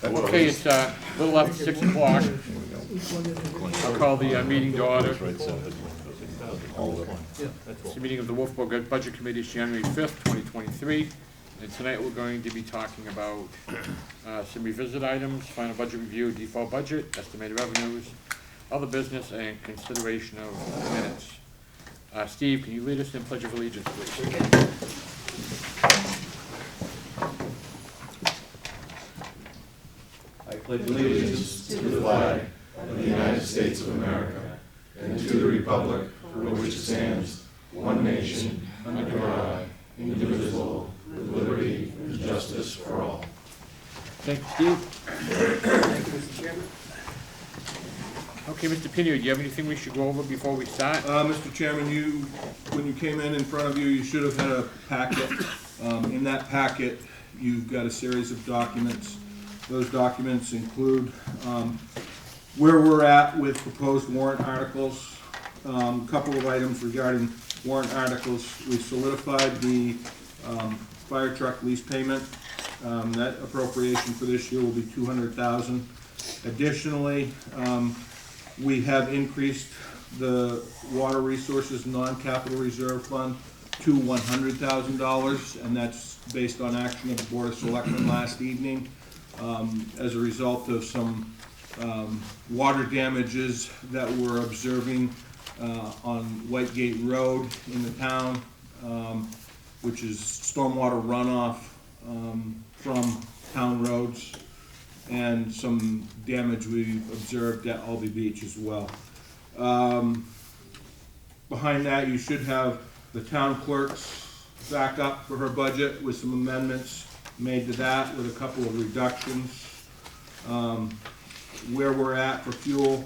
Okay, it's a little after 6 o'clock. I'll call the meeting to order. It's the meeting of the Wolfeboro Budget Committee, it's January 5th, 2023. And tonight we're going to be talking about some revisit items, final budget review, default budget, estimated revenues, other business, and consideration of minutes. Steve, can you lead us in Pledge of Allegiance, please? I pledge allegiance to the flag of the United States of America and to the republic for which it stands, one nation, under God, indivisible, with liberty and justice for all. Thank you, Steve. Thank you, Mr. Chairman. Okay, Mr. Pino, do you have anything we should go over before we start? Mr. Chairman, when you came in front of you, you should have had a packet. In that packet, you've got a series of documents. Those documents include where we're at with proposed warrant articles, a couple of items regarding warrant articles. We've solidified the fire truck lease payment. That appropriation for this year will be $200,000. Additionally, we have increased the water resources non-capital reserve fund to $100,000, and that's based on action of the Board of Selectmen last evening as a result of some water damages that we're observing on Whitegate Road in the town, which is stormwater runoff from town roads, and some damage we've observed at Albee Beach as well. Behind that, you should have the town clerk's backup for her budget with some amendments made to that with a couple of reductions. Where we're at for fuel,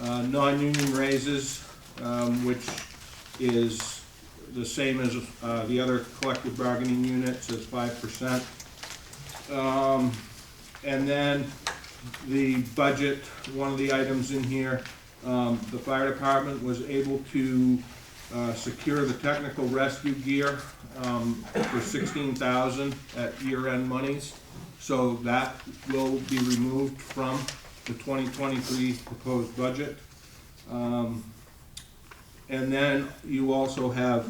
non-union raises, which is the same as the other collective bargaining units as 5%. And then the budget, one of the items in here, the fire department was able to secure the technical rescue gear for $16,000 at year-end monies. So that will be removed from the 2023 proposed budget. And then you also have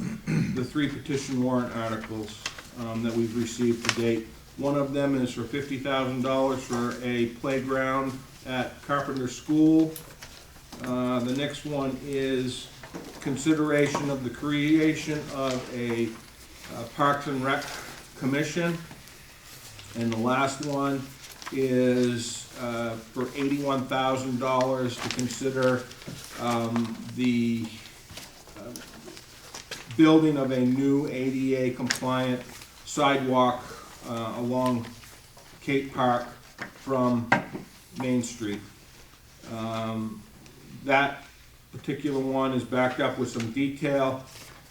the 3 petition warrant articles that we've received to date. One of them is for $50,000 for a playground at Carpenter School. The next one is consideration of the creation of a Parks and Rec Commission. And the last one is for $81,000 to consider the building of a new ADA compliant sidewalk along Cape Park from Main Street. That particular one is backed up with some detail.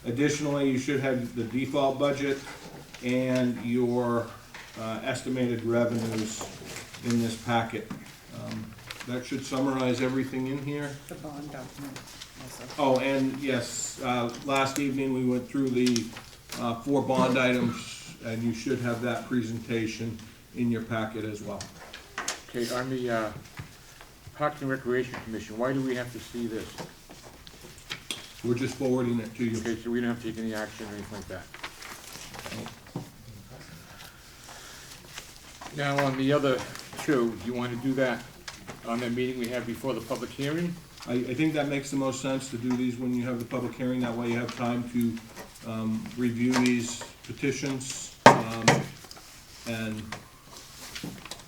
Additionally, you should have the default budget and your estimated revenues in this packet. That should summarize everything in here. The bond document also. Oh, and yes, last evening we went through the 4 bond items, and you should have that presentation in your packet as well. Okay, on the Parks and Recreation Commission, why do we have to see this? We're just forwarding it to you. Okay, so we don't have to take any action or anything like that. Now, on the other 2, you want to do that on that meeting we have before the public hearing? I think that makes the most sense to do these when you have the public hearing. That way you have time to review these petitions and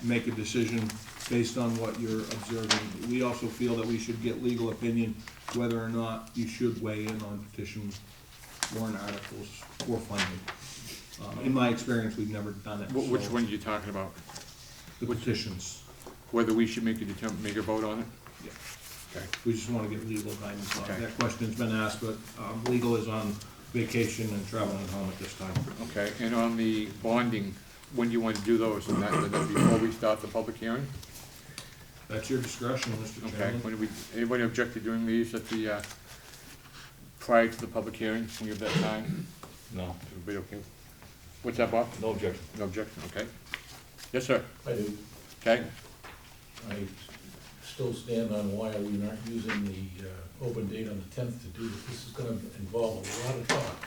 make a decision based on what you're observing. We also feel that we should get legal opinion whether or not you should weigh in on petition warrant articles for funding. In my experience, we've never done it. Which so one are you talking about? The petitions. Whether we should make a vote on it? Yeah. Okay. We just want to get legal guidance on it. Okay. That question's been asked, but legal is on vacation and traveling home at this time. Okay, and on the bonding, when do you want to do those? And that before we start the public hearing? That's your discretion, Mr. Okay, Chairman. when do we, anybody object to doing these at the, prior to the public hearing? Can we have that time? No, Everybody okay? What's that, Bob? no objection. No objection, okay. Yes, sir. I do. Okay? I still stand on why are we not using the open date on the 10th to do this. This is gonna involve a lot of talk.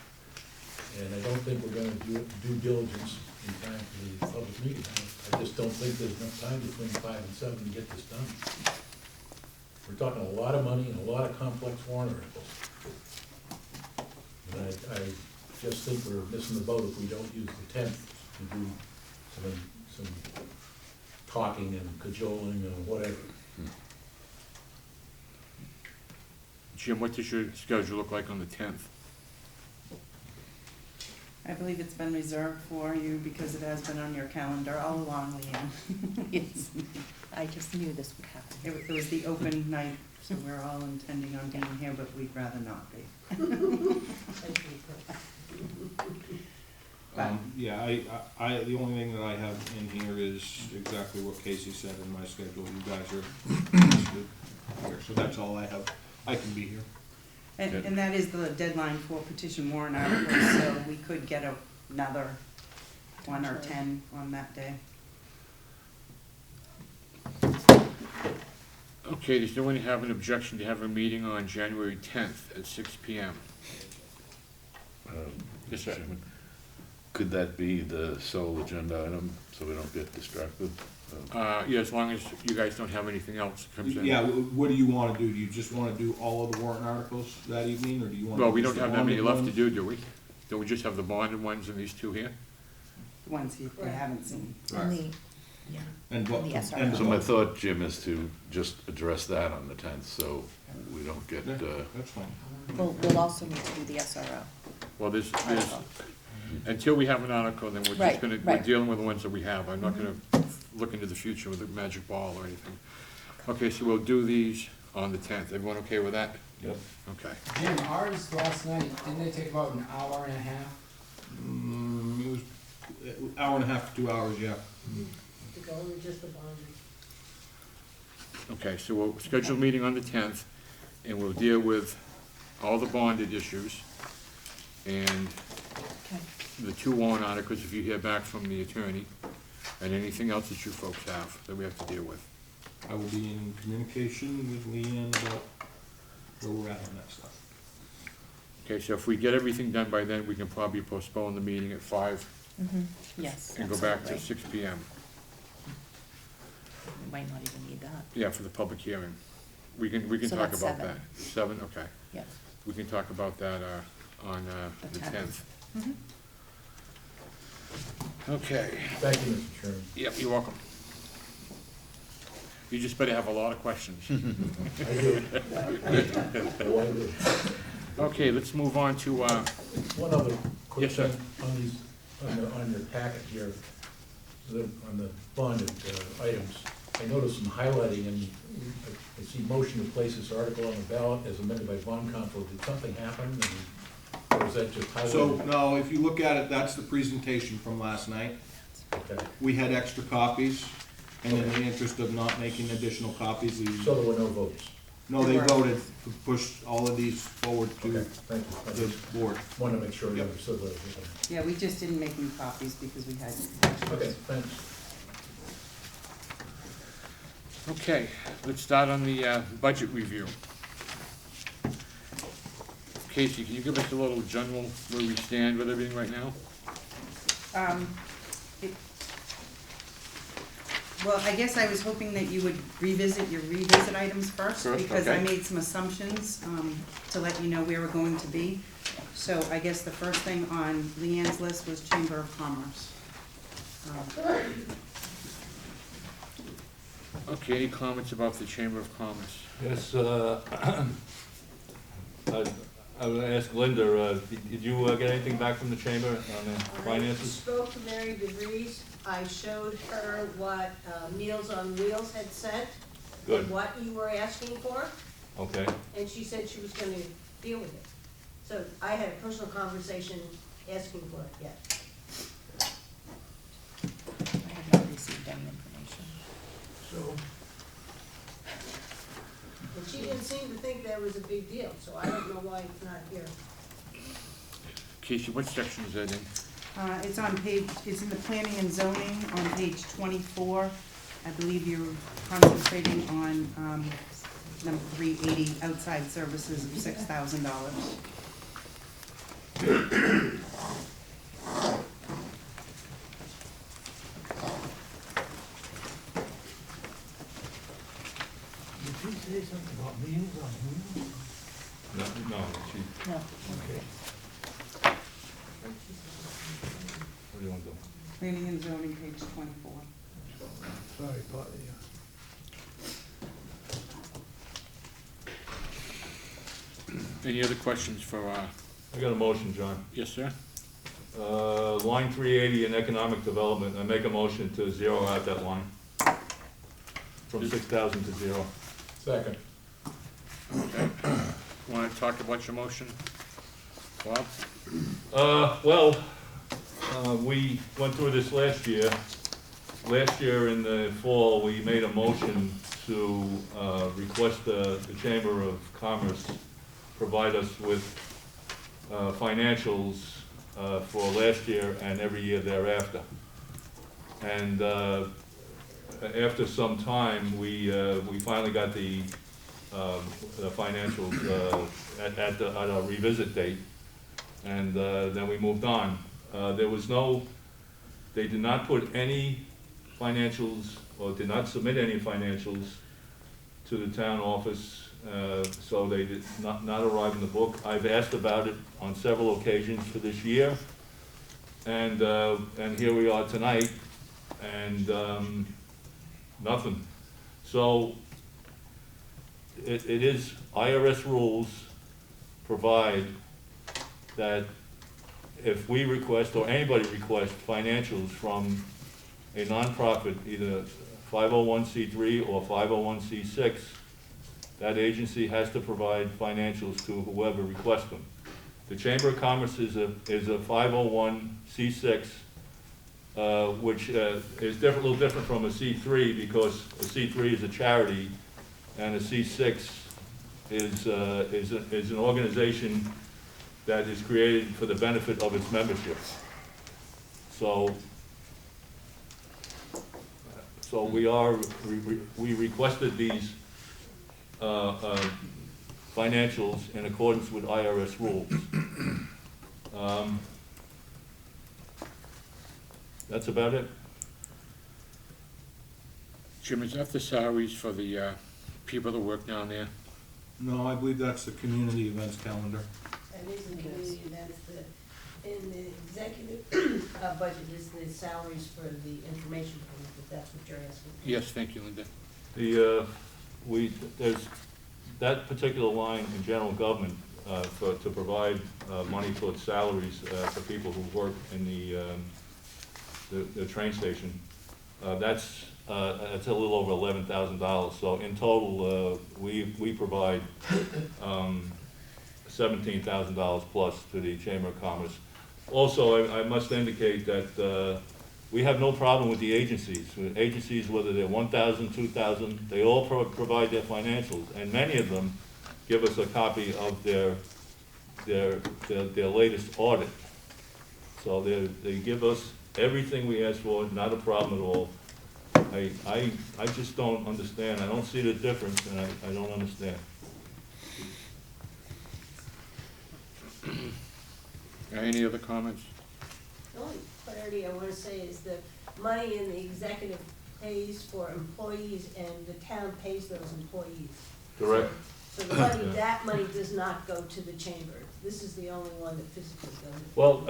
And I don't think we're gonna do due diligence in time for the public meeting. I just don't think there's enough time between 5 and 7 to get this done. We're talking a lot of money and a lot of complex warrant articles. And I just think we're missing the boat if we don't use the 10th to do some talking and cajoling and whatever. Jim, what does your schedule look like on the 10th? I believe it's been reserved for you because it has been on your calendar all along, Leanne. Yes. I just knew this would happen. It was the open night, so we're all intending on being here, but we'd rather not be. Yeah, the only thing that I have in here is exactly what Casey said in my schedule. You guys are listed here, so that's all I have. I can be here. And that is the deadline for petition warrant articles, so we could get another 1 or 10 on that day. Okay, does no one have an objection to have a meeting on January 10th at 6 PM? Yes, sir. Chairman, could that be the sole agenda item, so we don't get distracted? Yeah, as long as you guys don't have anything else that comes in. Yeah, what do you want to do? Do you just want to do all of the warrant articles that evening, or do you want to? Well, we don't have that many left to do we? Don't we just have the bonded ones and these two here? The ones you haven't seen. And the, yeah, And what? the SRO. and So my thought, Jim, is to just address that on the 10th, so we don't get, Yeah, that's fine. We'll also need to do the SRO. Well, there's, article. until we have an article, then we're just Right, gonna, we're right. dealing with the ones that we have. I'm not gonna look into the future with a magic ball or anything. Okay, so we'll do these on the 10th. Everyone okay with that? Yep. Okay. Jim, ours last night, didn't they take about an hour and a half? It was hour and a half to 2 hours, yeah. To go over just the bonding. Okay, so we'll schedule a meeting on the 10th, and we'll deal with all the bonded issues and Okay. the 2 warrant articles, if you hear back from the attorney, and anything else that you folks have that we have to deal with. I will be in communication with Leanne about where we're at on that stuff. Okay, so if we get everything done by then, we can probably postpone the meeting at 5 Yes, and go back to absolutely. 6 PM. We might not even need that. Yeah, for the public hearing. We can So talk that's about 7. that. 7, okay. Yes. We can talk about that on The the 10th. 10th. Okay, Thank you, Mr. Chairman. yep, you're welcome. You just better have a lot of questions. I do. Oh, I do. Okay, let's move on to, One other quick Yes, sir. thing on these, on your packet here, on the bonded items. I noticed some highlighting, and I see motion to place this article on the ballot as amended by bond council. Did something happen, or was that just highlighted? So, no, if you look at it, that's the presentation from last night. Okay, We had extra copies, and in the interest of not making additional copies, we, so there were no votes. no, they voted to push all of these forward Okay, to thank you. I the just board. wanted to make sure you Yep. understood what I was looking Yeah, we just didn't make any copies because we had. at. Okay, thanks. okay, let's start on the budget review. Casey, can you give us a little general where we stand with everything right now? Well, I guess I was hoping that you would revisit your revisit items first, First, because I okay. made some assumptions, to let you know where we're going to be. So I guess the first thing on Leanne's list was Chamber of Commerce. Okay, any comments about the Chamber of Commerce? Yes, I would ask Linda, did you get anything back from the chamber on the I finances? spoke to Mary DeVries. I showed her what Meals on Wheels had sent, Good, and what you were asking for, okay. and she said she was gonna deal with it. So I had a personal conversation asking for it, yes. I have not received any information. So, And she didn't seem to think that was a big deal, so I don't know why it's not here. Casey, what section is that in? It's on page, it's in the planning and zoning on page 24. I believe you're concentrating on, number 380, outside services of $6,000. Did she say something about meetings on Zoom? No, she, No. Okay. what do you want to do? Planning and zoning, page 24. Sorry, Patty. Any other questions for, I got a motion, John. yes, sir? Line 380 in economic development, I make a motion to zero out that line. From 6,000 to 0. Second. Okay. Want to talk about your motion? Bob? Well, we went through this last year. Last year in the fall, we made a motion to request the Chamber of Commerce provide us with financials for last year and every year thereafter. And after some time, we finally got the financials at our revisit date, and then we moved on. There was no, they did not put any financials, or did not submit any financials to the town office, so they did not arrive in the book. I've asked about it on several occasions for this year, and here we are tonight, and nothing. So it is, IRS rules provide that if we request, or anybody requests financials from a nonprofit, either 501c3 or 501c6, that agency has to provide financials to whoever requests them. The Chamber of Commerce is a 501c6, which is a little different from a C3, because a C3 is a charity, and a C6 is an organization that is created for the benefit of its membership. So we requested these financials in accordance with IRS rules. That's about it. Jim, is that the salaries for the people that work down there? No, I believe that's the community events calendar. And these are the community events, in the executive budget is the salaries for the information program, if that's what you're asking. Yes, thank you, Linda. There's that particular line in general government to provide money towards salaries for people who work in the train station. That's a little over $11,000. So in total, we provide $17,000 plus to the Chamber of Commerce. Also, I must indicate that we have no problem with the agencies. Agencies, whether they're 1,000, 2,000, they all provide their financials, and many of them give us a copy of their latest audit. So they give us everything we ask for, not a problem at all. I just don't understand. I don't see the difference, and I don't understand. Any other comments? The only clarity I want to say is that money in the executive pays for employees and the town pays those employees. Correct. So the money, that money does not go to the chamber. This is the only one that physically goes. Well,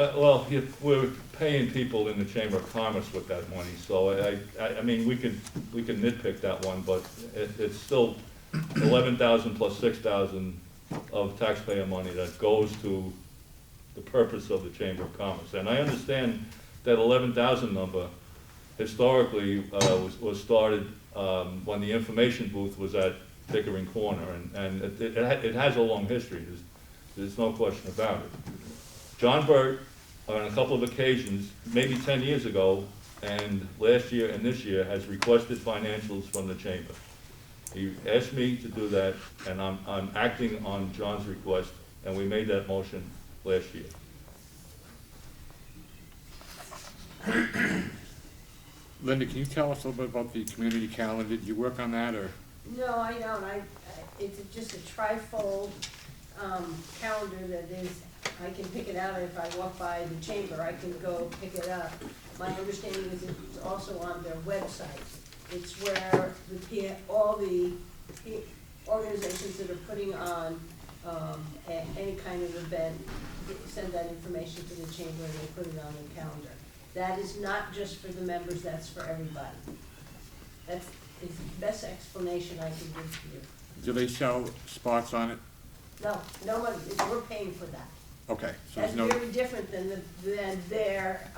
we're paying people in the Chamber of Commerce with that money, so I mean, we could nitpick that one, but it's still 11,000 plus 6,000 of taxpayer money that goes to the purpose of the Chamber of Commerce. And I understand that 11,000 number historically was started when the information booth was at Pickering Corner, and it has a long history. There's no question about it. John Burt, on a couple of occasions, maybe 10 years ago, and last year and this year, has requested financials from the Chamber. He asked me to do that, and I'm acting on John's request, and we made that motion last year. Linda, can you tell us a little bit about the community calendar? Did you work on that, or? No, I don't. It's just a trifold, calendar that is, I can pick it out, and if I walk by the chamber, I can go pick it up. My understanding is it's also on their website. It's where all the organizations that are putting on, any kind of event, send that information to the chamber and they put it on the calendar. That is not just for the members, that's for everybody. That's the best explanation I can give to you. Do they sell spots on it? No, no one, we're paying for that. Okay, so That's there's no, very different than their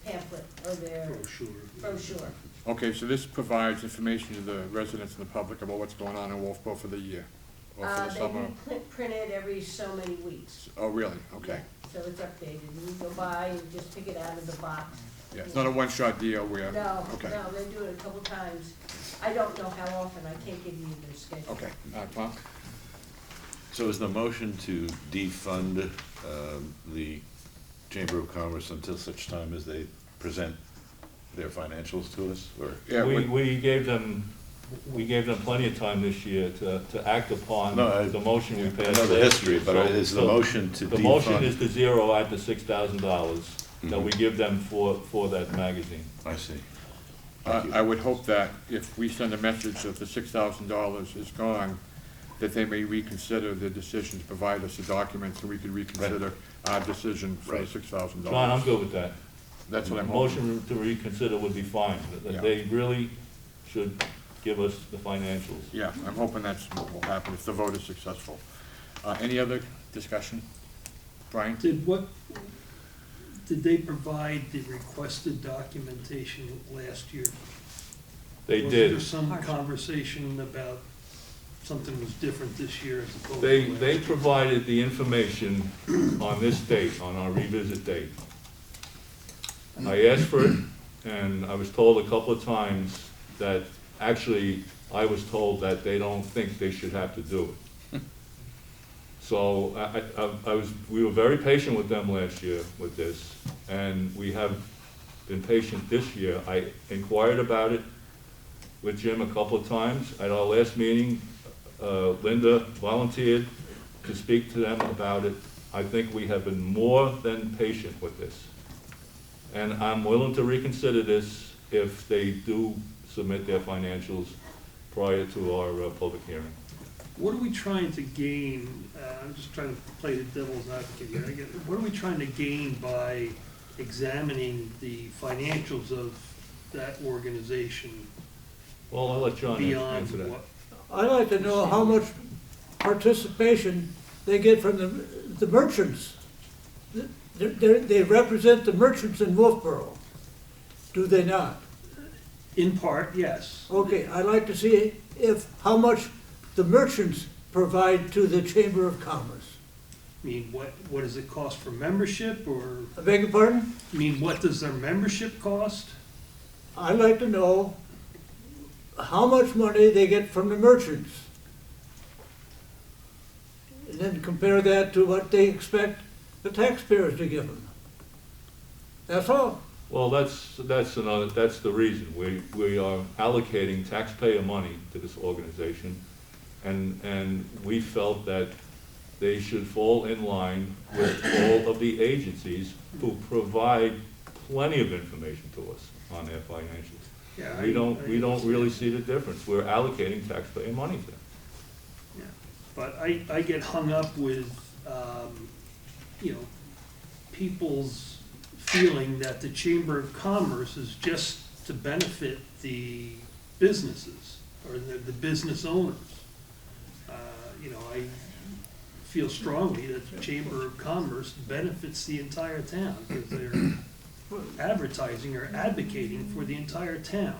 pamphlet or their brochure. okay, so this provides information to the residents and the public about what's going on in Wolfboro for the year, or for the They summer? print it every so many weeks. Oh, really? Okay. So it's updated, and you go by and just pick it out of the box. Yeah, it's not a one-shot deal where? No, Okay, no, they do it a couple times. I don't know how often, I can't give you their schedule. okay. Tom? So is the motion to defund the Chamber of Commerce until such time as they present their financials to us, or? Yeah, We gave them plenty of time this year to act upon No, the motion we I passed. know the last history, year. but So- is the so motion to The motion is defund? to zero out the $6,000 that Mhm. we give them for that magazine. I see. Thank you. I would hope that if we send a message that the $6,000 is gone, that they may reconsider their decision to provide us the documents, and we could reconsider our decision for the Right. $6,000. John, I'm good with that. That's what I'm hoping. Motion to reconsider would be fine. Yeah. They really should give us the financials. Yeah, I'm hoping that's what will happen if the vote is successful. Any other discussion? Brian? Did they provide the requested documentation last year? They Was there did. some conversation about something was different this year as opposed to They last year? provided the information on this date, on our revisit date. I asked for it, and I was told a couple of times that, actually, I was told that they don't think they should have to do it. So we were very patient with them last year with this, and we have been patient this year. I inquired about it with Jim a couple of times. At our last meeting, Linda volunteered to speak to them about it. I think we have been more than patient with this. And I'm willing to reconsider this if they do submit their financials prior to our public hearing. What are we trying to gain, I'm just trying to play the devil's advocate here, what are we trying to gain by examining the financials of that organization Well, I'll let John beyond answer that. what? I'd like to know how much participation they get from the merchants. They represent the merchants in Wolfboro, do they not? In part, yes. Okay, I'd like to see how much the merchants provide to the Chamber of Commerce. I mean, what does it cost for membership, or, I beg your pardon? I mean, what does their membership cost? I'd like to know how much money they get from the merchants. And then compare that to what they expect the taxpayers to give them. That's all. Well, that's the reason. We are allocating taxpayer money to this organization, and we felt that they should fall in line with all of the agencies who provide plenty of information to us on their financials. Yeah, We don't really understand. see the difference. We're allocating taxpayer money to them. Yeah. But I get hung up with, people's feeling that the Chamber of Commerce is just to benefit the businesses or the business owners. I feel strongly that the Chamber of Commerce benefits the entire town because they're advertising or advocating for the entire town.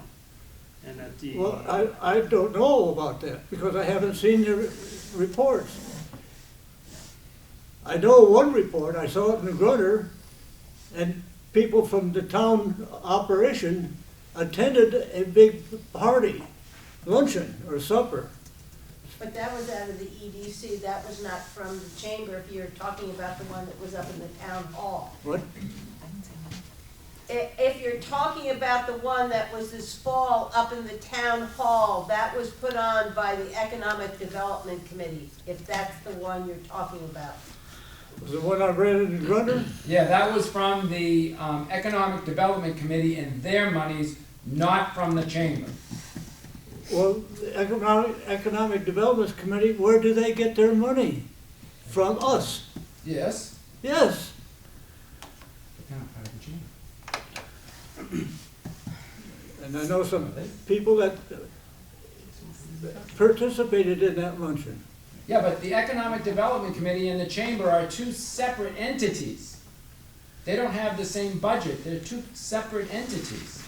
And that the. Well, I don't know about that because I haven't seen the reports. I know one report, I saw it in the Grutter, and people from the town operation attended a big party, luncheon or supper. But that was out of the EDC, that was not from the chamber, if you're talking about the one that was up in the town hall. What? I didn't say if you're talking about the one that was this fall up in the town hall, that was put on by the Economic Development Committee, if that's the one you're talking about. The one I read in Grundy? Yeah, that was from the Economic Development Committee and their monies, not from the chamber. Well, the Economic Development Committee, where do they get their money? From us. Yes. Yes. But they're not part of the chamber. And I know some people that participated in that luncheon. Yeah, but the Economic Development Committee and the chamber are two separate entities. They don't have the same budget. They're two separate entities.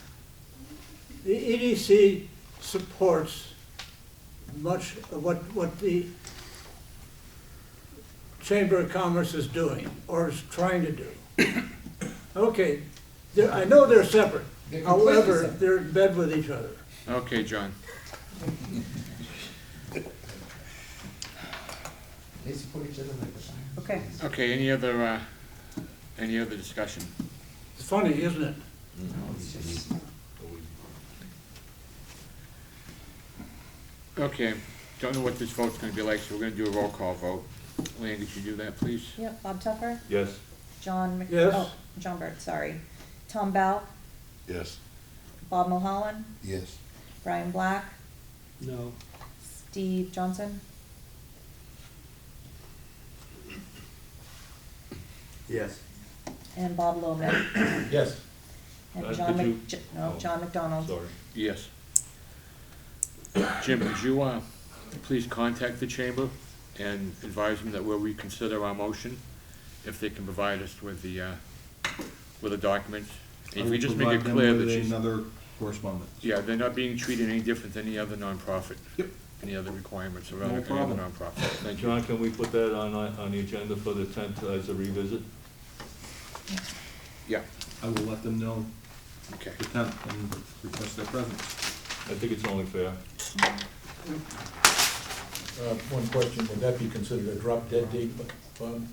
The EDC supports much of what the Chamber of Commerce is doing, or is trying to do. Okay, I know they're separate. They're completely However, separate. they're in bed with each other. Okay, John. They support each other like the fire. Okay. Okay, any other discussion? It's funny, isn't it? Okay, don't know what this vote's gonna be like, so we're gonna do a roll call vote. Leanne, could you do that, please? Yep, Bob Tuffer, Yes? John Yes. John Burt, sorry. Tom Bell, Yes. Bob Mulholland, Yes. Brian Black, No. Steve Johnson, Yes. and Bob Lohman. Yes. And Did you- oh, John McDonald. Sorry. Yes. Jim, would you, please contact the chamber and advise them that we'll reconsider our motion if they can provide us with the documents? And if we just make it clear that she's, Another correspondence. yeah, they're not being treated any different than any other nonprofit. Yep. Any other requirements of No any other problem. nonprofit. Thank you. John, can we put that on the agenda for the 10th as a revisit? Yeah, I will let them know okay. the 10th and request their presence. I think it's only fair. One question, would that be considered a drop dead date, Bob?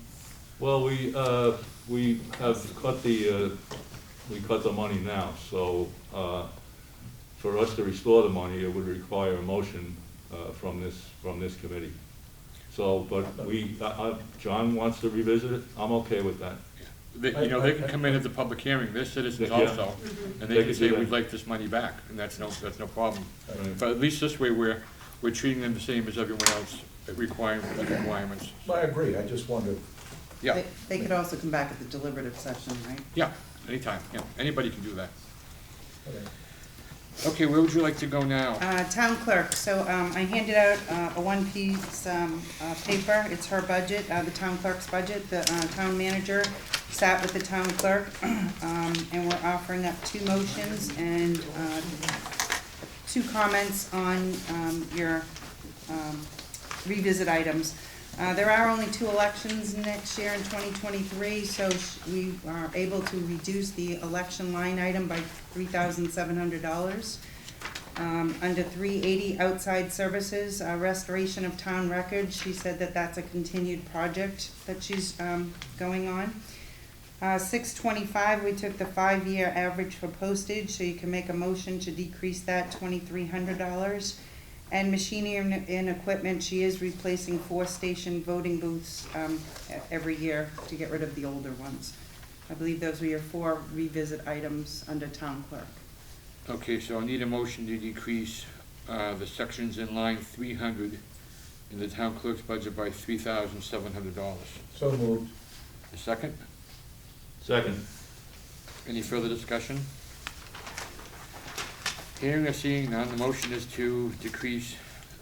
Well, we have cut the money now, so, for us to restore the money, it would require a motion, from this committee. So, but John wants to revisit it, I'm okay with that. They can come in at the public hearing, they're citizens Yeah. also, and They they can can say, do that. we'd like this money back, and that's no problem. Right. But at least this way, we're treating them the same as everyone else, requirements. I agree, I just wondered. Yeah, They could also come back at the deliberative session, right? yeah, anytime, yeah, anybody can do that. Okay. Okay, where would you like to go now? Town clerk, so I handed out a one-piece paper, it's her budget, the town clerk's budget. The town manager sat with the town clerk, and we're offering up two motions and two comments on your revisit items. There are only two elections next year in 2023, so we are able to reduce the election line item by $3,700. Under 380 outside services, restoration of town records, she said that that's a continued project that she's going on. 625, we took the 5-year average for postage, so you can make a motion to decrease that $2,300. And machinery and equipment, she is replacing 4 station voting booths every year to get rid of the older ones. I believe those were your 4 revisit items under town clerk. Okay, so I need a motion to decrease the sections in line 300 in the town clerk's budget by $3,700. So moved. A second? Second. Any further discussion? Hearing or seeing none, the motion is to decrease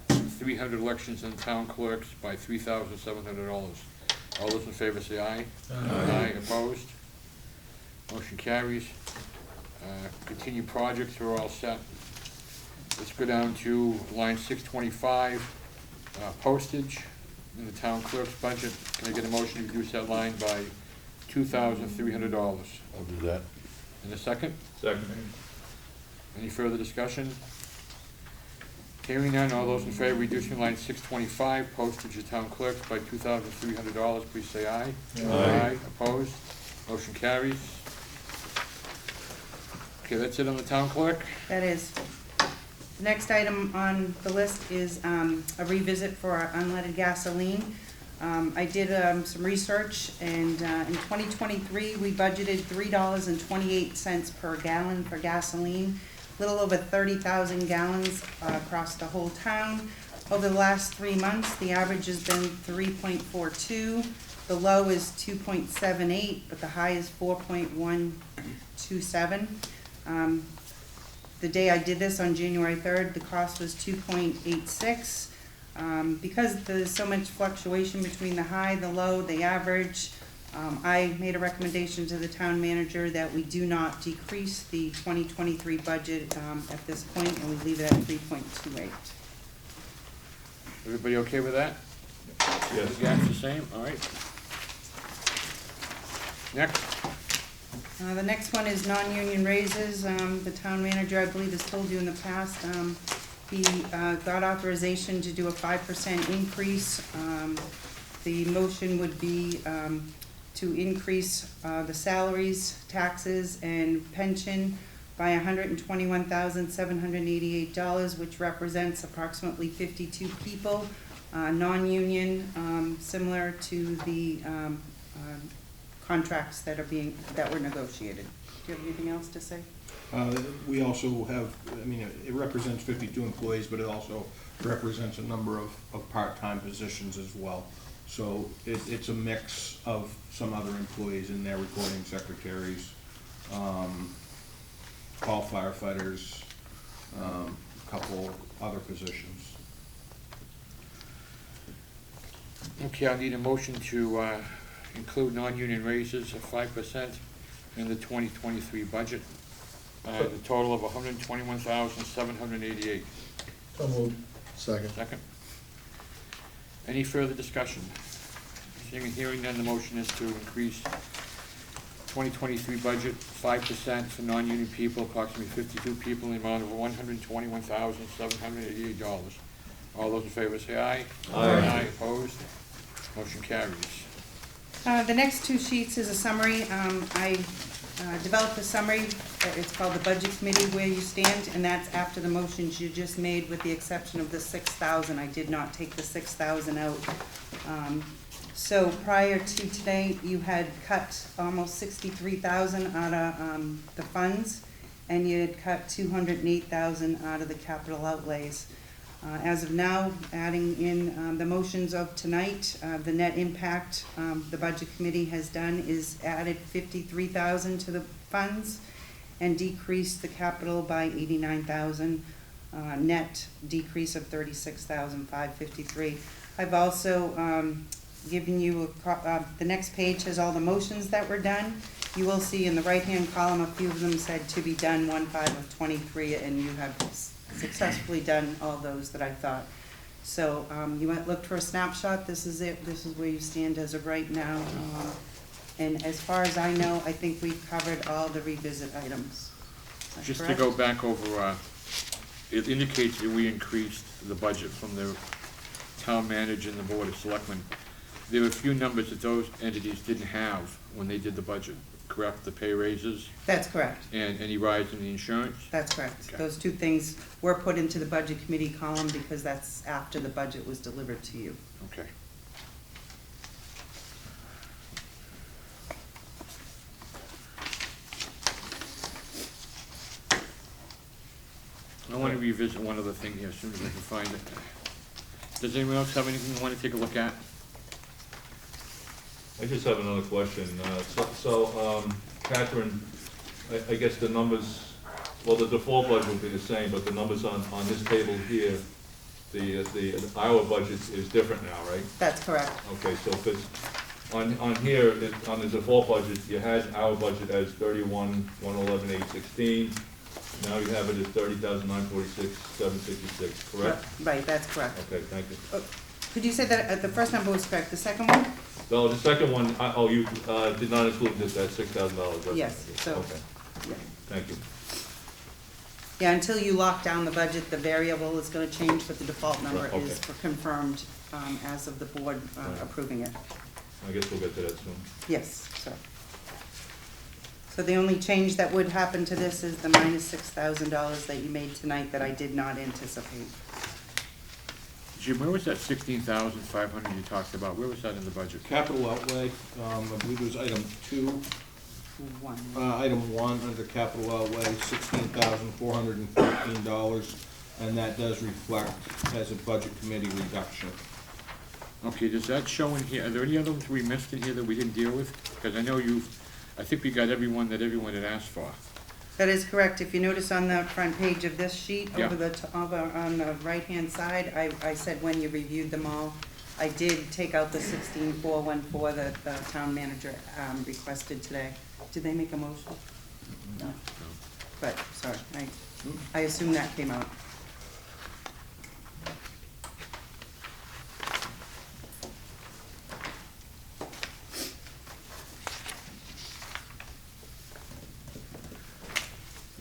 300 elections in town clerks by $3,700. All those in favor say aye. Aye, opposed? Motion carries. Continue projects, we're all set. Let's go down to line 625, postage in the town clerk's budget. Can I get a motion to reduce that line by $2,300? I'll do that. In a second? Second. Any further discussion? Hearing none, all those in favor of reducing line 625, postage of town clerks by $2,300, please say aye. Aye. Opposed? Motion carries. Okay, that's it on the town clerk. That is. The next item on the list is a revisit for our unleaded gasoline. I did some research, and in 2023, we budgeted $3.28 per gallon for gasoline, a little over 30,000 gallons across the whole town. Over the last 3 months, the average has been 3.42. The low is 2.78, but the high is 4.127. The day I did this on January 3rd, the cost was 2.86. Because there's so much fluctuation between the high, the low, the average, I made a recommendation to the town manager that we do not decrease the 2023 budget at this point, and we leave it at 3.28. Everybody okay with that? Yes. Gas the same, all right. Next, The next one is non-union raises. The town manager, I believe, has told you in the past, he got authorization to do a 5% increase. The motion would be to increase the salaries, taxes, and pension by $121,788, which represents approximately 52 people, non-union, similar to the contracts that were negotiated. Do you have anything else to say? We also have, I mean, it represents 52 employees, but it also represents a number of part-time positions as well. So it's a mix of some other employees in there, recording secretaries, call firefighters, a couple other positions. okay, I need a motion to include non-union raises of 5% in the 2023 budget. The total of $121,788. So moved. Second. Second. Any further discussion? Seeing and hearing none, the motion is to increase 2023 budget 5% for non-union people, approximately 52 people, in the amount of $121,788. All those in favor say aye. Aye. Opposed? Motion carries. The next two sheets is a summary. I developed a summary. It's called the Budget Committee, where you stand, and that's after the motions you just made, with the exception of the 6,000. I did not take the 6,000 out. So prior to today, you had cut almost 63,000 out of the funds, and you had cut 208,000 out of the capital outlays. As of now, adding in the motions of tonight, the net impact the Budget Committee has done is added 53,000 to the funds and decreased the capital by 89,000, net decrease of 36,553. I've also given you the next page has all the motions that were done. You will see in the right-hand column, a few of them said to be done 1/5 of 23, and you have successfully done all those that I thought. So you went looked for a snapshot. This is it. This is where you stand as of right now. And as far as I know, I think we've covered all the revisit items. Is that Just to correct? go back over, it indicates that we increased the budget from the town manager and the board of selectmen. There were a few numbers that those entities didn't have when they did the budget, correct? The pay raises That's correct. and any rise in the insurance? That's correct. Okay. Those two things were put into the Budget Committee column because that's after the budget was delivered to you. Okay. I want to revisit one other thing here as soon as I can find it. Does anyone else have anything you want to take a look at? I just have another question. Catherine, I guess the numbers, well, the default budget will be the same, but the numbers on this table here, our budget is different now, right? That's correct. Okay, so if it's, on here, on the default budget, you had our budget as 31,111,816. Now you have it as 30,946,766, correct? Right, that's correct. Okay, thank you. Could you say that the first number was correct? The second one? No, the second one, you did not include this at $6,000. Yes, so- Okay, Yeah. thank you. Yeah, until you lock down the budget, the variable is gonna change, but the default number Right, okay. is confirmed as of the board Right. approving it. I guess we'll get to that soon. Yes, sir. So So the only change that would happen to this is the minus $6,000 that you made tonight that I did not anticipate. Jim, where was that 16,500 you talked about? Where was that in the budget? Capital outlay, I believe it was item 2. Item 1 under capital outlay, $16,414, and that does reflect as a budget committee reduction. Okay, does that show in here, are there any other ones we missed in here that we didn't deal with? Because I know I think we got everyone that everyone had asked for. That is correct. If you notice on the front page of this sheet, Yeah. over on the right-hand side, I said when you reviewed them all, I did take out the 16,414 that the town manager requested today. Did they make a motion? No. But, sorry, I assume that came out.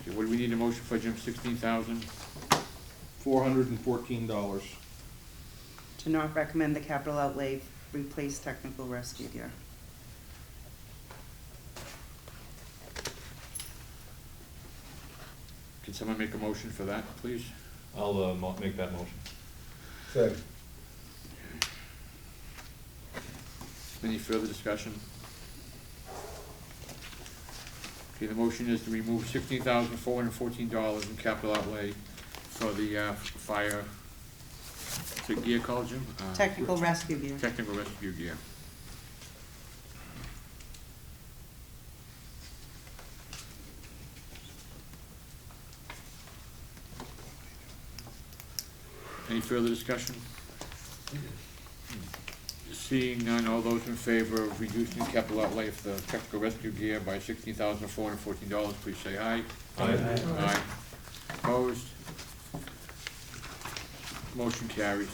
Okay, what do we need a motion for, Jim? 16,000? $414. To not recommend the capital outlay, replace technical rescue gear. Can someone make a motion for that, please? I'll make that motion. Second. Any further discussion? Okay, the motion is to remove $16,414 in capital outlay for the fire, what's it gear called, Jim? Technical rescue gear. Technical rescue gear. Any further discussion? Seeing none, all those in favor of reducing capital outlay for the technical rescue gear by $16,414, please say aye. Aye. Aye. Opposed? Motion carries.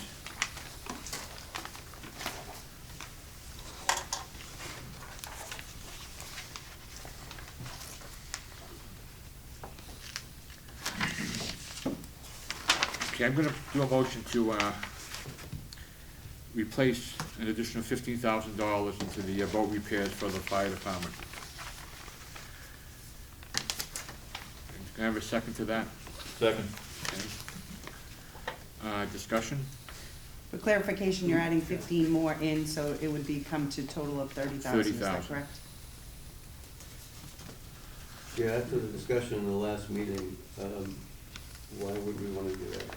Okay, I'm gonna do a motion to, replace an additional $15,000 into the boat repairs for the fire department. Can I have a second to that? Second. Okay. Discussion? For clarification, you're adding 15 more in, so it would become to total of 30,000, is that 30,000. correct? Yeah, after the discussion in the last meeting, why would we want to do that?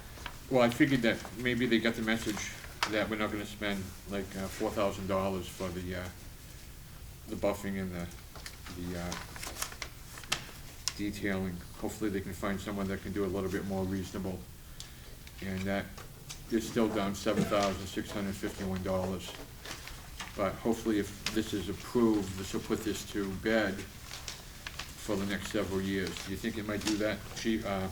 Well, I figured that maybe they got the message that we're not gonna spend like $4,000 for the buffing and the detailing. Hopefully they can find someone that can do a little bit more reasonable. And that is still down $7,651. But hopefully if this is approved, this will put this to bed for the next several years. Do you think it might do that, Chief? Do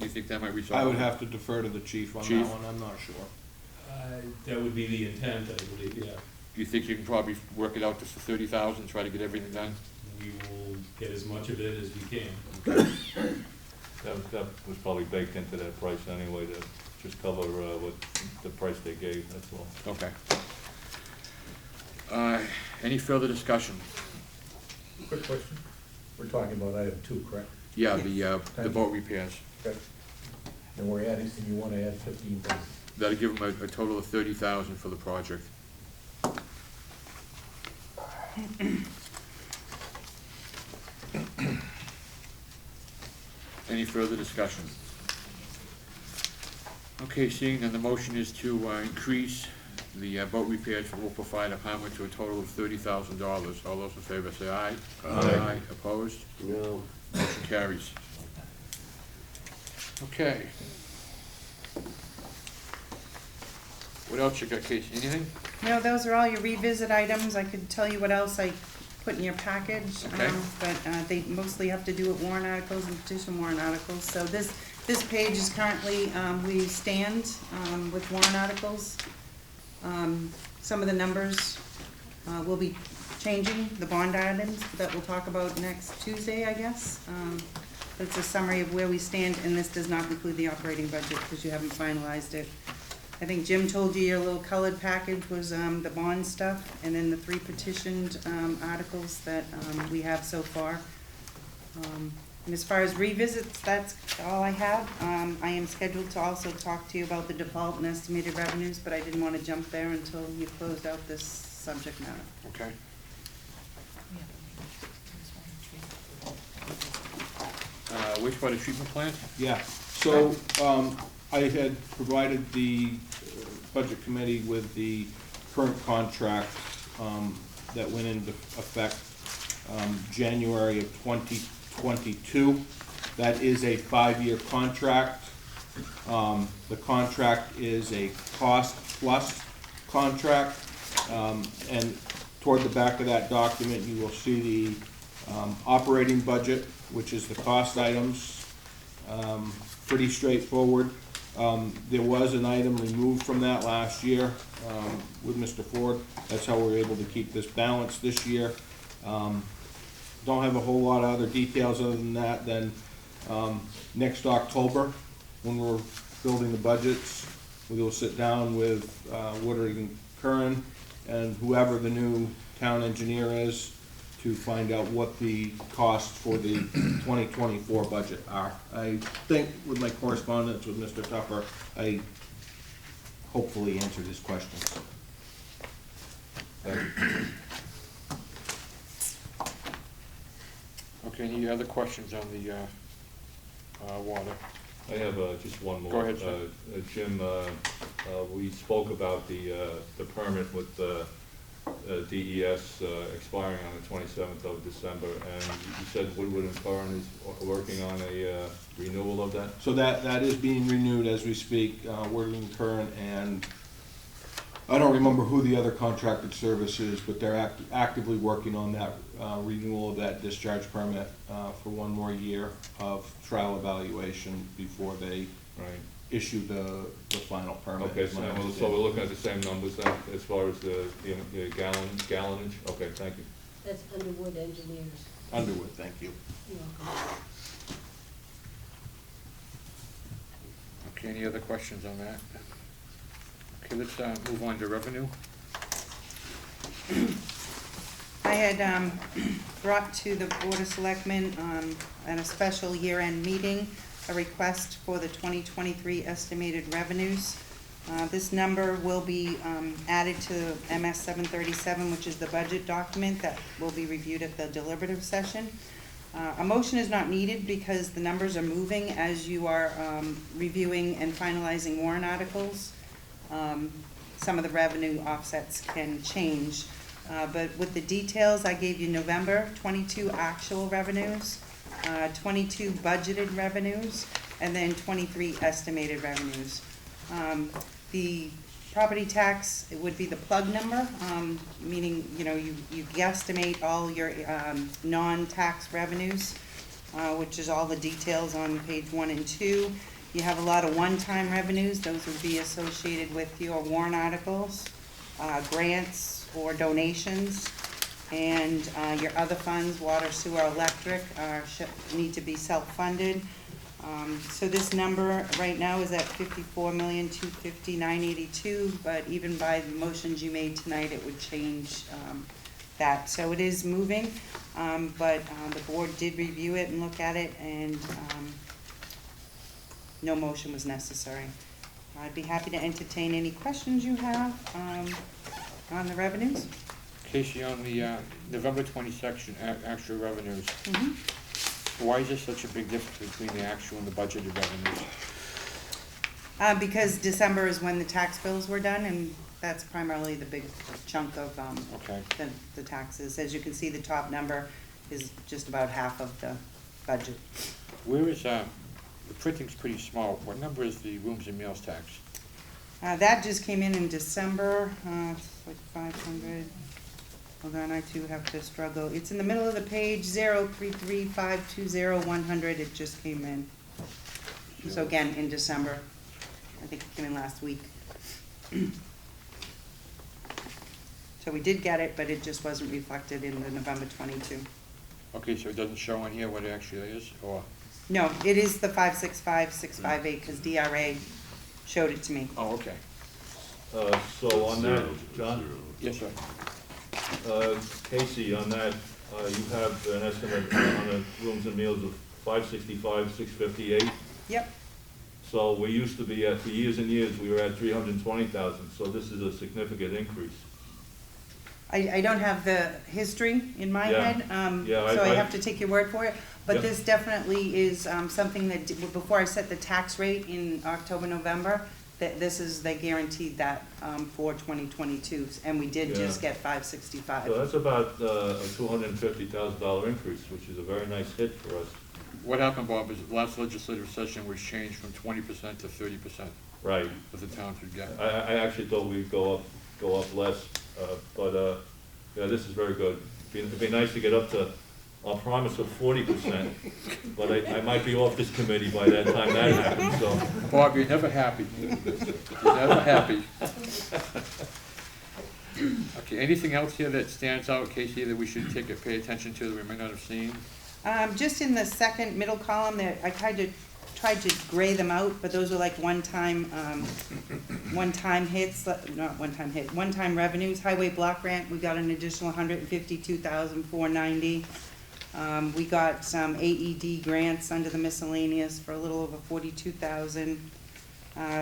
you think that might resolve? I would have to defer to the chief on Chief? that one, I'm not sure. That would be the intent, I believe, yeah. Do you think you can probably work it out to 30,000, try to get everything done? We will get as much of it as we can. That was probably baked into that price anyway, to just cover what the price they gave, that's all. Okay. Any further discussion? Quick question. We're talking about item 2, correct? Yeah, the boat repairs. Okay. And we're adding, and you want to add 15,000. That'll give them a total of 30,000 for the project. Any further discussion? Okay, seeing none, the motion is to increase the boat repairs for the Wolfeboro Fire Department to a total of $30,000. All those in favor say aye. Aye. Opposed? No. Motion carries. Okay. What else you got, Casey? Anything? No, those are all your revisit items. I could tell you what else I put in your package. Okay. But they mostly have to do with warrant articles and petition warrant articles. So this page is currently, we stand with warrant articles. Some of the numbers will be changing, the bond items that we'll talk about next Tuesday, I guess. It's a summary of where we stand, and this does not include the operating budget because you haven't finalized it. I think Jim told you your little colored package was the bond stuff, and then the 3 petitioned articles that we have so far And as far as revisits, that's all I have. I am scheduled to also talk to you about the default and estimated revenues, but I didn't want to jump there until you closed out this subject matter. Okay. Wastewater treatment plant? Yeah, so, I had provided the budget committee with the current contract, that went into effect, January of 2022. That is a 5-year contract. The contract is a cost-plus contract, and toward the back of that document, you will see the operating budget, which is the cost items. Pretty straightforward. There was an item removed from that last year with Mr. Ford. That's how we were able to keep this balanced this year. Don't have a whole lot of other details other than that. Then next October, when we're building the budgets, we will sit down with Woodard and Curran and whoever the new town engineer is to find out what the costs for the 2024 budget are. I think with my correspondence with Mr. Tupper, I hopefully answered his questions. Okay, any other questions on the water? I have just one more. Go ahead, sir. Jim, we spoke about the permit with DES expiring on the 27th of December, and you said Woodward and Curran is working on a renewal of that? So that is being renewed as we speak, Woodard and Curran, and I don't remember who the other contracted service is, but they're actively working on that renewal of that discharge permit for one more year of trial evaluation before they issue the final permit. Okay, so we're looking at the same numbers then, as far as the gallonage? Okay, thank you. That's Underwood Engineers. Underwood, thank you. You're welcome. Okay, any other questions on that? Okay, let's move on to revenue. I had brought to the Board of Selectmen at a special year-end meeting a request for the 2023 estimated revenues. This number will be added to MS 737, which is the budget document that will be reviewed at the deliberative session. A motion is not needed because the numbers are moving as you are reviewing and finalizing warrant articles. Some of the revenue offsets can change. But with the details, I gave you November 22 actual revenues, 22 budgeted revenues, and then 23 estimated revenues. The property tax, it would be the plug number, meaning, you know, you guesstimate all your non-tax revenues, which is all the details on page 1 and 2. You have a lot of one-time revenues. Those would be associated with your warrant articles, grants or donations, and your other funds, water, sewer, electric, need to be self-funded. So this number right now is at $54,250,982, but even by the motions you made tonight, it would change that. So it is moving, but the board did review it and look at it, and no motion was necessary. I'd be happy to entertain any questions you have on the revenues. Casey, on the November 22nd actual revenues, why is there such a big difference between the actual and the budgeted revenues? Because December is when the tax bills were done, and that's primarily the big chunk of the taxes. As you can see, the top number is just about half of the budget. Where is, the printing's pretty small, what number is the rooms and meals tax? That just came in December, it's like 500. Hold on, I too have to struggle. It's in the middle of the page, 033520100, it just came in. So again, in December. I think it came in last week. So we did get it, but it just wasn't reflected in the November 22. Okay, so it doesn't show on here what it actually is, or? No, it is the 565658, because DRA showed it to me. Oh, okay. So on that, John? Yes, sir. Casey, on that, you have an estimate on the rooms and meals of 565, 658. Yep. So we used to be at, for years and years, we were at 320,000, so this is a significant increase. I don't have the history in my Yeah. head, Yeah, so I I- have to take your word for it. But Yeah. this definitely is something that, before I set the tax rate in October, November, that this is, they guaranteed that for 2022, and we did just Yeah. get 565. So that's about a $250,000 increase, which is a very nice hit for us. What happened, Bob, is the last legislative session was changed from 20% to 30% Right. that the towns would get. I actually thought we'd go up less, but, yeah, this is very good. It'd be nice to get up to our promise of 40%, but I might be off this committee by that time that happens, so. Bob, you're never happy. You're never happy. Okay, anything else here that stands out, Casey, that we should pay attention to that we might not have seen? Just in the second middle column there, I tried to gray them out, but those are like one-time hits, not one-time hit, one-time revenues. Highway block grant, we got an additional $152,490. We got some AED grants under the miscellaneous for a little over $42,000.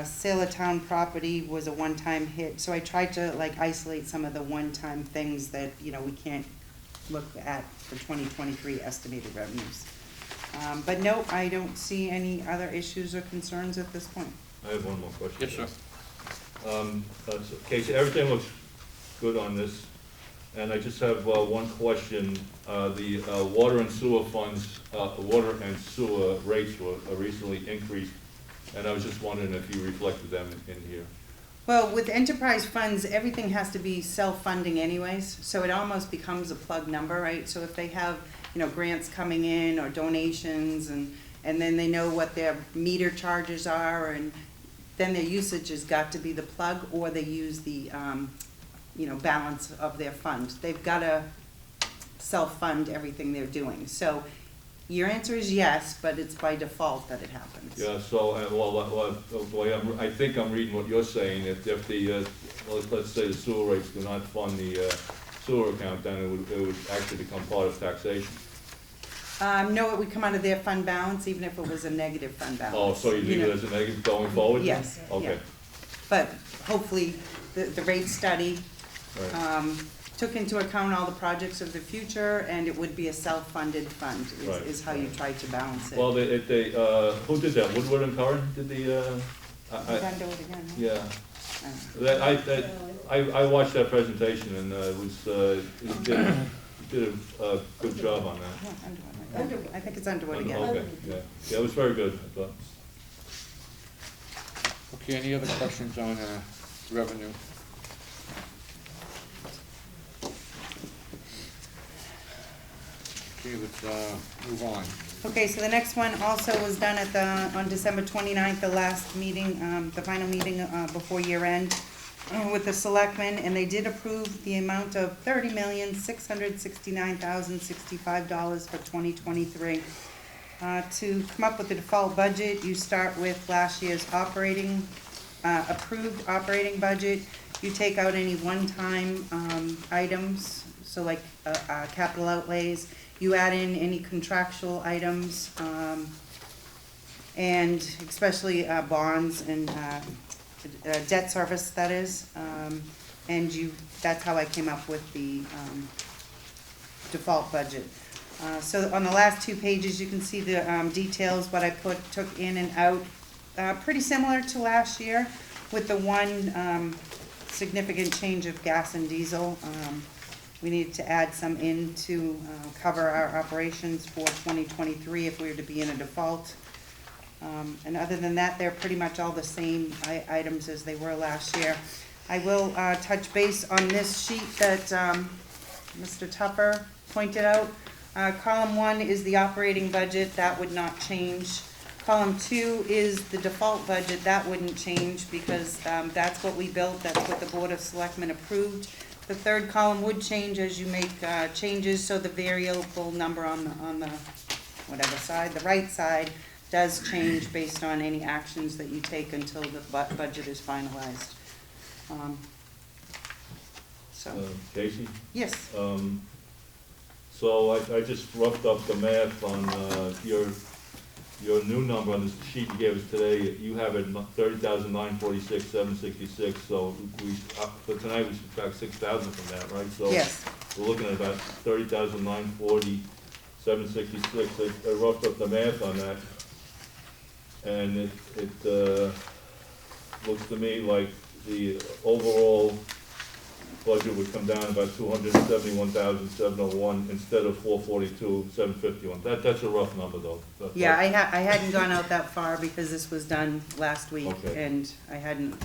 Sale of town property was a one-time hit, so I tried to like isolate some of the one-time things that, you know, we can't look at for 2023 estimated revenues. But no, I don't see any other issues or concerns at this point. I have one more question. Yes, sir. Casey, everything looks good on this, and I just have one question. The water and sewer funds, water and sewer rates were recently increased, and I was just wondering if you reflected them in here. Well, with enterprise funds, everything has to be self-funding anyways, so it almost becomes a plug number, right? So if they have, you know, grants coming in or donations, and then they know what their meter charges are, and then their usage has got to be the plug, or they use the, you know, balance of their fund. They've got to self-fund everything they're doing. So your answer is yes, but it's by default that it happens. Yeah, so, I think I'm reading what you're saying. If the, let's say the sewer rates do not fund the sewer account, then it would actually become part of taxation. No, it would come out of their fund balance, even if it was a negative fund balance. Oh, so you leave it as a negative going forward? Yes, yeah. Okay. But hopefully, the rate study Right. took into account all the projects of the future, and it would be a self-funded fund, Right. is how you try to balance it. Well, who did that? Woodward and Curran did the, You gotta do it again, huh? yeah. Uh, I watched that presentation, and it was, you did a good job on that. no, Underwood, right? I think it's Underwood again. Okay, yeah. Yeah, it was very good, I thought. Okay, any other questions on revenue? Okay, let's move on. Okay, so the next one also was done on December 29th, the last meeting, the final meeting before year end with the selectmen, and they did approve the amount of $30,669,065 for 2023. To come up with the default budget, you start with last year's approved operating budget. You take out any one-time items, so like capital outlays. You add in any contractual items, and especially bonds and debt service, that is. And that's how I came up with the default budget. So on the last two pages, you can see the details, what I took in and out. Pretty similar to last year, with the one significant change of gas and diesel. We needed to add some in to cover our operations for 2023 if we were to be in a default. And other than that, they're pretty much all the same items as they were last year. I will touch base on this sheet that Mr. Tupper pointed out. Column 1 is the operating budget, that would not change. Column 2 is the default budget, that wouldn't change because that's what we built, that's what the Board of Selectmen approved. The third column would change as you make changes, so the variable number on the whatever side, the right side, does change based on any actions that you take until the budget is finalized. So, Casey? yes. So I just roughed up the math on, your new number on this sheet you gave us today. You have it 30,946, 766, so for tonight we subtract 6,000 from that, right? So Yes, we're looking at about 30,940, 766. I roughed up the math on that, and it looks to me like the overall budget would come down about 271,701 instead of 442,751. That's a rough number though. yeah, I hadn't gone out that far because this was done last week, Okay. and I hadn't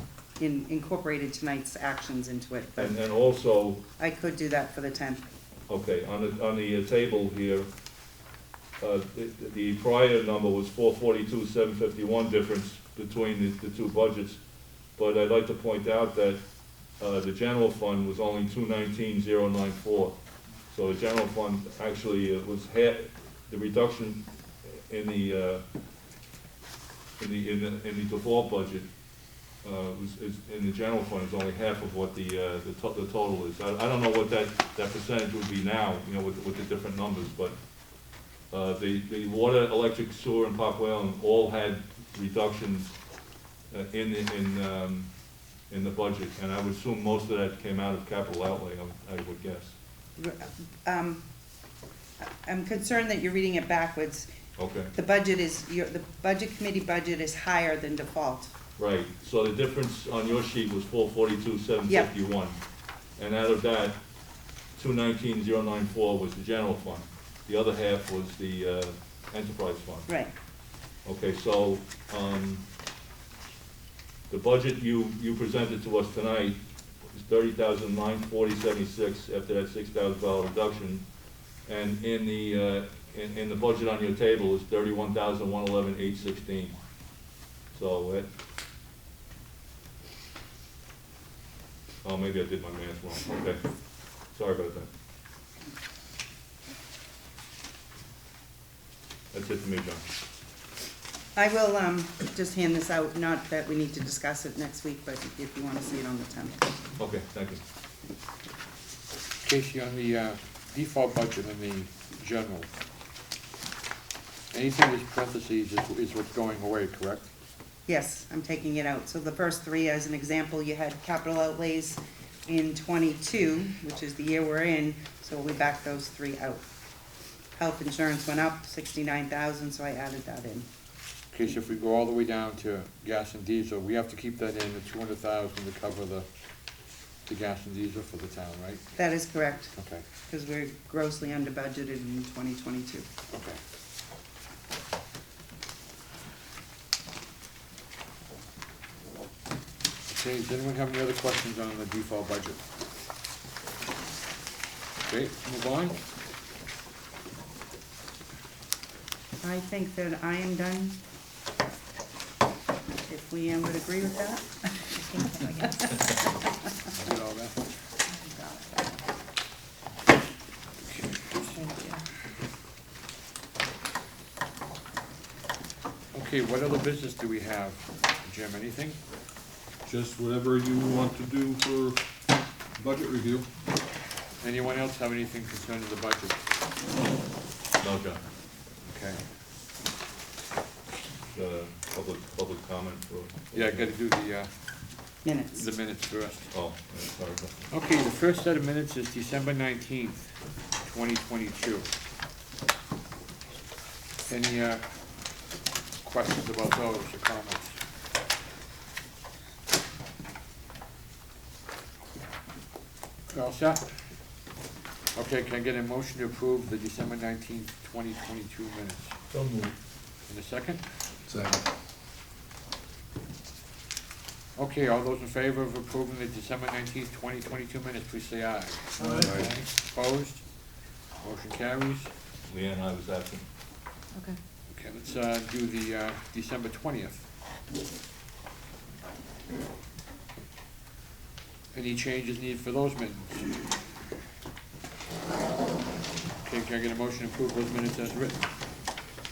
incorporated tonight's actions into it, but And also, I could do that for the 10th. okay, on the table here, the prior number was 442,751 difference between the two budgets. But I'd like to point out that the general fund was only 219,094. So the general fund actually was half, the reduction in the default budget is in the general fund is only half of what the total is. I don't know what that percentage would be now, you know, with the different numbers, but the water, electric, sewer, and Park Whalen all had reductions in the budget, and I would assume most of that came out of capital outlay, I would guess. I'm concerned that you're reading it backwards. Okay, The budget is, the budget committee budget is higher than default. right, so the difference on your sheet was 442,751. And out of that, 219,094 was the general fund. The other half was the enterprise fund. Right. Okay, so, the budget you presented to us tonight is 30,940.76 after that $6,000 reduction. And in the budget on your table is 31,111.816. So that, oh, maybe I did my math wrong, okay. Sorry about that. That's it for me, John. I will just hand this out, not that we need to discuss it next week, but if you want to see it on the 10th. Okay, thank you. Casey, on the default budget in the general, anything with parentheses is what's going away, correct? Yes, I'm taking it out. So the first three, as an example, you had capital outlays in '22, which is the year we're in, so we back those three out. Health insurance went up 69,000, so I added that in. Okay, so if we go all the way down to gas and diesel, we have to keep that in, the 200,000 to cover the gas and diesel for the town, right? That is correct, Okay, because we're grossly under budgeted in 2022. okay. Okay, does anyone have any other questions on the default budget? Okay, move on. I think that I am done. If Leanne would agree with that. I did all that. Okay, what other business do we have, Jim, anything? Just whatever you want to do for budget review. Anyone else have anything concerning the budget? No, John. Okay, Public comment for. yeah, I gotta do the Minutes. minutes first. Oh, sorry. Okay, the first set of minutes is December 19th, 2022. Any questions about those or comments? You all set? Okay, can I get a motion to approve the December 19th, 2022 minutes? So moved. In a second? Second. Okay, all those in favor of approving the December 19th, 2022 minutes, please say aye. Aye. Opposed? Motion carries. Leanne, I was absent. Okay. Okay, let's do the December 20th. Any changes needed for those minutes? Okay, can I get a motion to approve those minutes as written?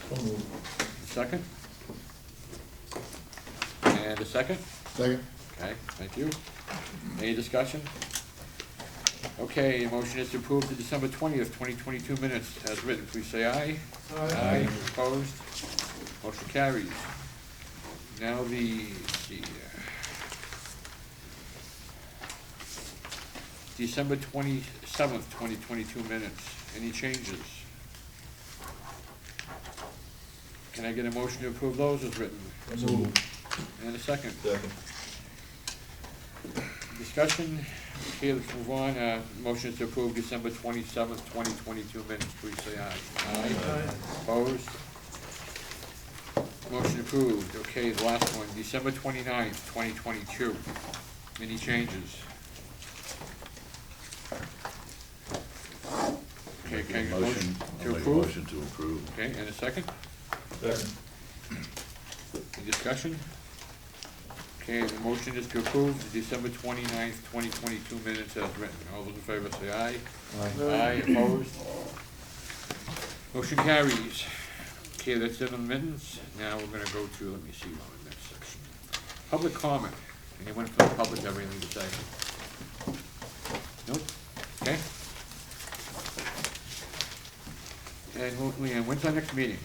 So moved. Second? And a second? Second. Okay, thank you. Any discussion? Okay, a motion is to approve the December 20th, 2022 minutes as written. Please say aye. Aye. Opposed? Motion carries. Now let's see here. December 27th, 2022 minutes. Any changes? Can I get a motion to approve those as written? So moved. And a second. Second. Discussion? Okay, let's move on. Motion is to approve December 27th, 2022 minutes. Please say aye. Aye. Opposed? Motion approved. Okay, the last one, December 29th, 2022. Any changes? Okay, can I get a motion to approve? Motion to approve. Okay, and a second? Second. Any discussion? Okay, the motion is to approve the December 29th, 2022 minutes as written. All those in favor say aye. Aye. Opposed? Motion carries. Okay, that's it on minutes. Now we're gonna go to, let me see, on the next section. Public comment. Anyone from the public have anything to say? Nope? Okay. And Leanne, when's our next meeting?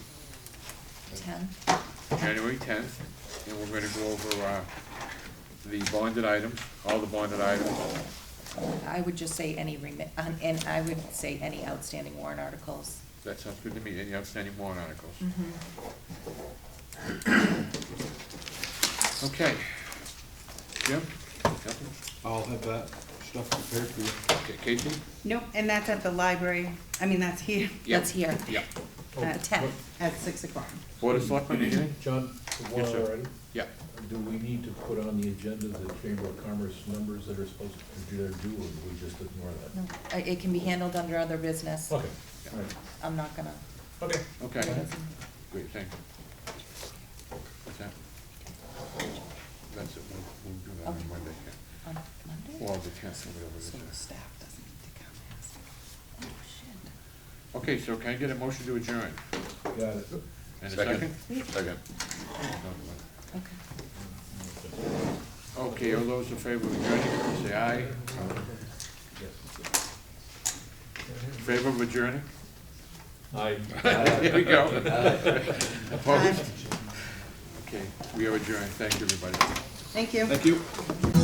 10. January 10th, and we're gonna go over, the bonded items, all the bonded items. I would just say any and I would say any outstanding warrant articles. That sounds good to me. Any outstanding warrant articles? Okay. Jim? Nothing? I'll have that stuff prepared for you. Okay, Casey? Nope, and that's at the library, I mean, that's here, Yep. That's here, Yeah. 10, at 6 o'clock. Board of Selectmen, anything? John, Yes, sir. already? Yeah. Do we need to put on the agenda the Chamber of Commerce numbers that are supposed to do, or do we just ignore that? no, it can be handled under other business. Okay, all right, I'm not gonna. okay. Okay, great, thank you. What's that? That's it, we'll do that on Okay. Monday. On Monday? Well, the 10th, or whatever it So is. staff doesn't need to come ask. Oh, shit. Okay, so can I get a motion to adjourn? Got it. And a Second. second? Second. Okay. Okay, all those in favor of adjourning, say aye. In favor of adjourning? Aye. Here we go. Opposed? Okay, we are adjourned. Thank you, everybody. Thank you. Thank you.